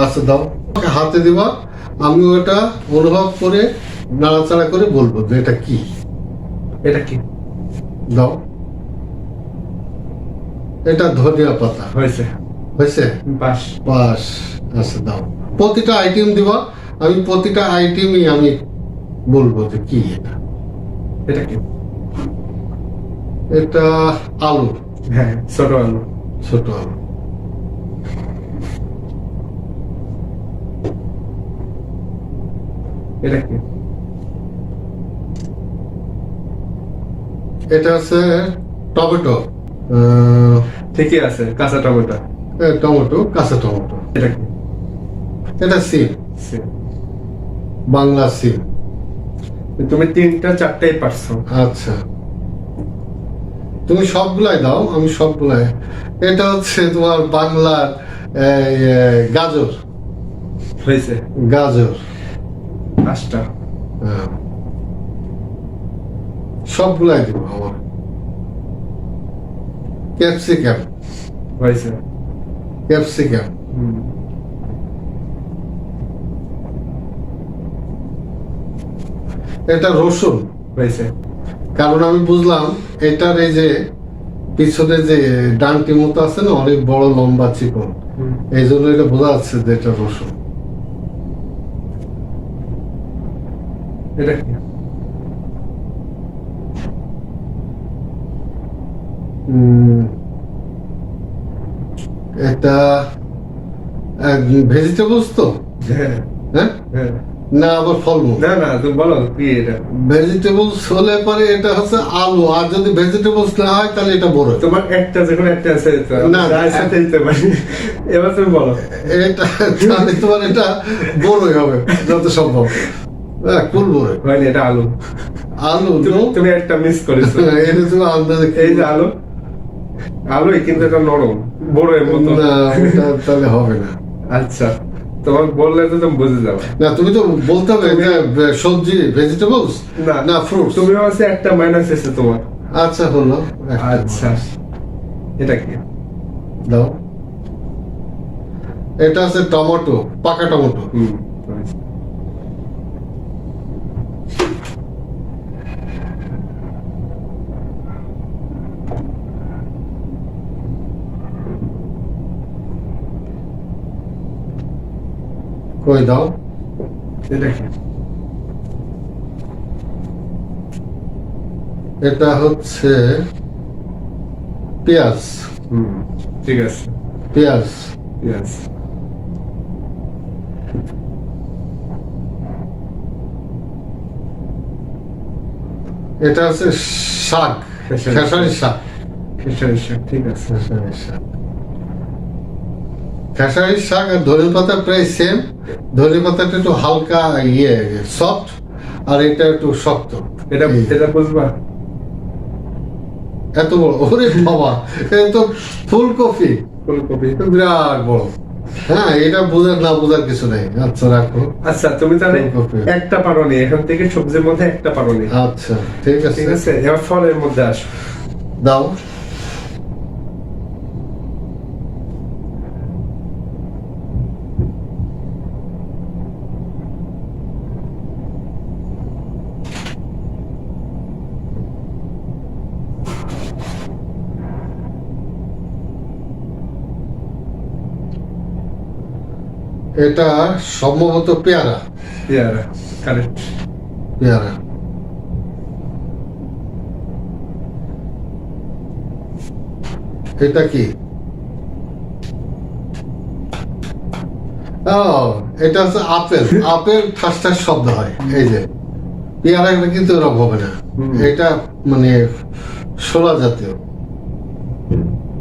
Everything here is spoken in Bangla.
আচ্ছা দাও, হাতে দিবা, আমি ওটা অনুভব করে নাড়াচাড়া করে বলবো যে এটা কি। এটা কি? দাও, এটা ধনিয়া পাতা। হয়েছে। হয়েছে? বাস। বাস। আচ্ছা দাও, প্রতিটা আইটেম দিবা, আমি প্রতিটা আইটেমই আমি বলবো যে কি এটা। এটা কি? এটা আলু। হ্যাঁ, ছোট আলু। ছোট আলু। এটা কি? এটা হচ্ছে টমেটো। ঠিকই আছে, কাঁচা টমেটো। টমেটো, কাঁচা টমেটো। এটা কি? এটা সিম, সিম। বাংলা সিম। তুমি তিনটা চারটাই পারছো। আচ্ছা, তুমি সবগুলাই দাও, আমি সবগুলাই। এটা হচ্ছে তোমার বাংলার গাজর। হয়েছে। গাজর। পাঁচটা। হ্যাঁ। সবগুলাই দিব আমার। ক্যাপসিকাম। হয়েছে। ক্যাপসিকাম। হুম। এটা রসুন। হয়েছে। কারণ আমি বুঝলাম এটার এই যে পিছনে যে ডানটি মতো আছে না, অনেক বড় লম্বা চিকন, হুম। এই জন্য এটা বোঝা যাচ্ছে যে এটা রসুন। এটা কি? এটা ভেজিটেবলস তো? হ্যাঁ। হ্যাঁ, হ্যাঁ। না আবার ফলমূল? না না, তুমি বলো কি এটা? ভেজিটেবলস হলে পরে এটা হচ্ছে আলু, আর যদি ভেজিটেবলস না হয় তাহলে এটা বড়। তোমার একটা যখন একটা আছে তো না, যার সাথে দিতে পারি। এবার তুমি বলো। এটা তাহলে তোমার এটা বড়ই হবে যত সম্ভব। হ্যাঁ, কুল বড়। হয়নি, এটা আলু। আলু তুমি একটা মিস করেছো। এটা তুমি আন্দাজে এই যে আলু, আলুই কিন্তু এটা নরম, বড় এর মতো। না, ওটা তাহলে হবে না। আচ্ছা, তোমার বললে তো তুমি বুঝে যাবে। না, তুমি তো বলতে হবে যে সবজি, ভেজিটেবলস না ফ্রুটস। তুমি হচ্ছে একটা মাইনাস এসে তোমার। আচ্ছা হলো। আচ্ছা, এটা কি? দাও, এটা আছে টমেটো, পাকা টমেটো। হুম। কই দাও, এটা কি? এটা হচ্ছে পেঁয়াজ। হুম, ঠিক আছে। পেঁয়াজ। ইয়েস। এটা হচ্ছে শাক, খেসারির শাক। খেসারির শাক, ঠিক আছে। খেসারির শাক। খেসারির শাক আর ধনে পাতা প্রায় সেম। ধনে পাতাটা একটু হালকা সফট, আর এটা একটু শক্ত। এটা এটা বুঝবা? এত বড়, ওরে বাবা, এটা তো ফুলকপি। ফুলকপি। বিরাট বড়। হ্যাঁ, এটা বোঝার না বোঝার কিছু নেই। আচ্ছা রাখো। আচ্ছা, তুমি তাহলে ফুলকপি। একটা পারোনি, এখান থেকে সবজির মধ্যে একটা পারোনি। আচ্ছা, ঠিক আছে। ঠিক আছে, এবার ফলের মধ্যে আসো। দাও, এটা সম্ভবত পেয়ারা। পেয়ারা, কারেক্ট। পেয়ারা। এটা কি? ও, এটা হচ্ছে আপেল। আপেল ঠাস ঠাস শব্দ হয়। এই যে পেয়ারা, কিন্তু এরকম হবে না। হুম। এটা মানে শোলা জাতীয়।